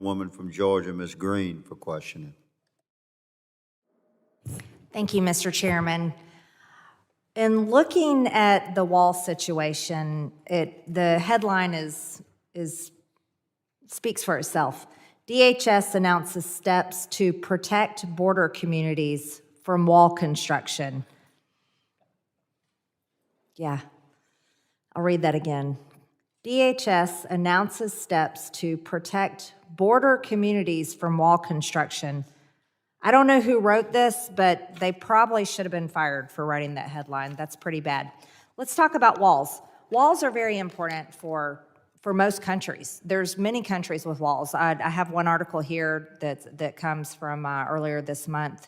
Woman from Georgia, Ms. Green, for questioning. Thank you, Mr. Chairman. In looking at the wall situation, the headline speaks for itself. DHS announces steps to protect border communities from wall construction. Yeah, I'll read that again. DHS announces steps to protect border communities from wall construction. I don't know who wrote this, but they probably should have been fired for writing that headline. That's pretty bad. Let's talk about walls. Walls are very important for most countries. There's many countries with walls. I have one article here that comes from earlier this month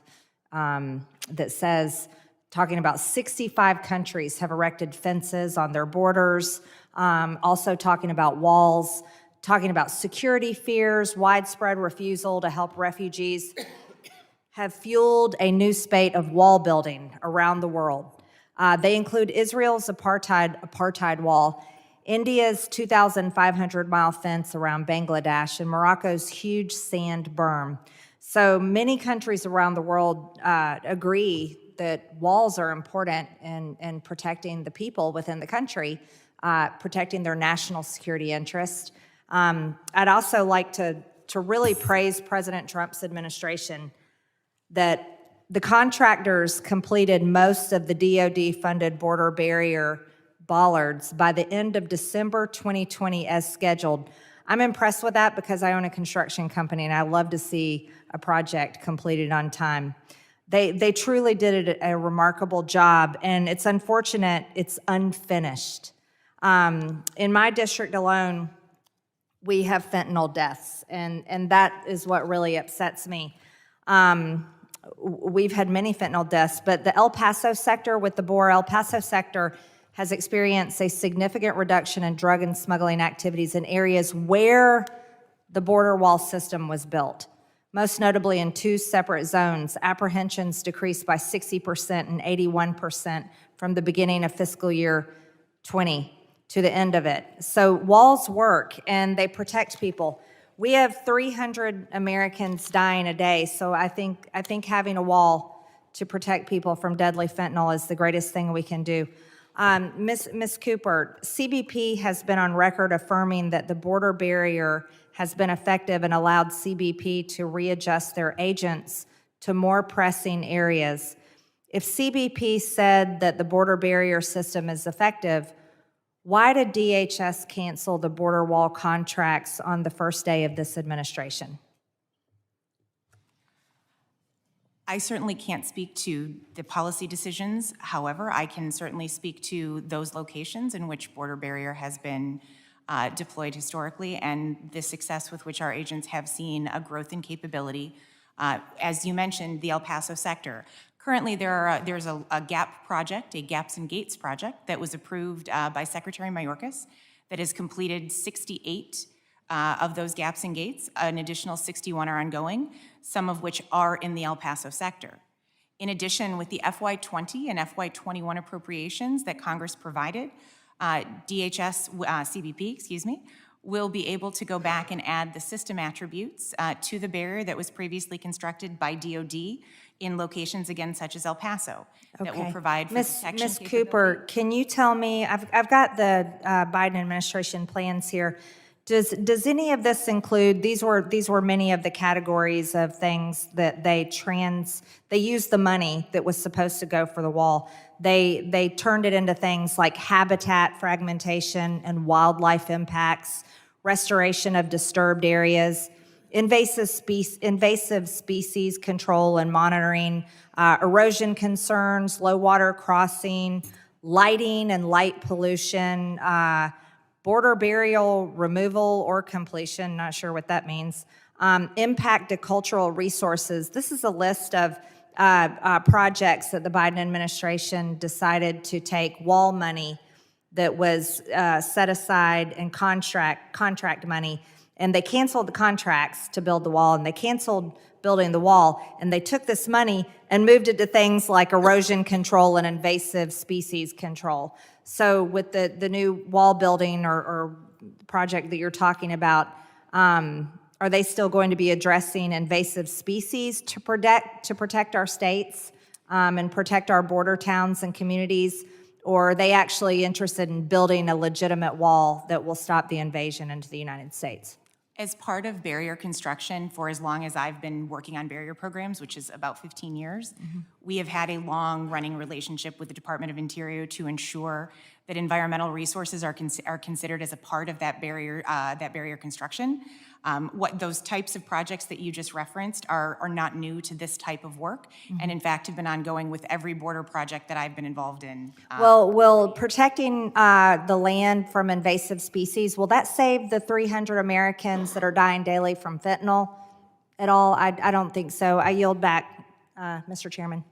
that says, talking about 65 countries have erected fences on their borders, also talking about walls, talking about security fears, widespread refusal to help refugees, have fueled a new spate of wall building around the world. They include Israel's apartheid wall, India's 2,500-mile fence around Bangladesh, and Morocco's huge sand berm. So many countries around the world agree that walls are important in protecting the people within the country, protecting their national security interest. I'd also like to really praise President Trump's administration that the contractors completed most of the DoD-funded border barrier bollards by the end of December 2020 as scheduled. I'm impressed with that because I own a construction company and I love to see a project completed on time. They truly did a remarkable job, and it's unfortunate it's unfinished. In my district alone, we have fentanyl deaths, and that is what really upsets me. We've had many fentanyl deaths, but the El Paso sector, with the border, El Paso sector has experienced a significant reduction in drug and smuggling activities in areas where the border wall system was built. Most notably in two separate zones, apprehensions decreased by 60% and 81% from the beginning of fiscal year 20 to the end of it. So walls work and they protect people. We have 300 Americans dying a day, so I think having a wall to protect people from deadly fentanyl is the greatest thing we can do. Ms. Cooper, CBP has been on record affirming that the border barrier has been effective and allowed CBP to readjust their agents to more pressing areas. If CBP said that the border barrier system is effective, why did DHS cancel the border wall contracts on the first day of this administration? I certainly can't speak to the policy decisions. However, I can certainly speak to those locations in which border barrier has been deployed historically and the success with which our agents have seen a growth in capability. As you mentioned, the El Paso sector. Currently, there's a GAP project, a Gaps and Gates project, that was approved by Secretary Mayorkas that has completed 68 of those gaps and gates. An additional 61 are ongoing, some of which are in the El Paso sector. In addition, with the FY20 and FY21 appropriations that Congress provided, CBP, will be able to go back and add the system attributes to the barrier that was previously constructed by DoD in locations, again, such as El Paso, that will provide for protection. Ms. Cooper, can you tell me, I've got the Biden administration plans here. Does any of this include, these were many of the categories of things that they used the money that was supposed to go for the wall. They turned it into things like habitat fragmentation and wildlife impacts, restoration of disturbed areas, invasive species control and monitoring, erosion concerns, low water crossing, lighting and light pollution, border barrier removal or completion, not sure what that means, impact to cultural resources. This is a list of projects that the Biden administration decided to take wall money that was set aside and contract money, and they canceled the contracts to build the wall, and they canceled building the wall, and they took this money and moved it to things like erosion control and invasive species control. So with the new wall building or project that you're talking about, are Are they still going to be addressing invasive species to protect our states and protect our border towns and communities? Or are they actually interested in building a legitimate wall that will stop the invasion into the United States? As part of barrier construction, for as long as I've been working on barrier programs, which is about 15 years, we have had a long-running relationship with the Department of Interior to ensure that environmental resources are considered as a part of that barrier construction. What those types of projects that you just referenced are not new to this type of work, and in fact have been ongoing with every border project that I've been involved in. Well, will protecting the land from invasive species, will that save the 300 Americans that are dying daily from fentanyl at all? I don't think so. I yield back, Mr. Chairman.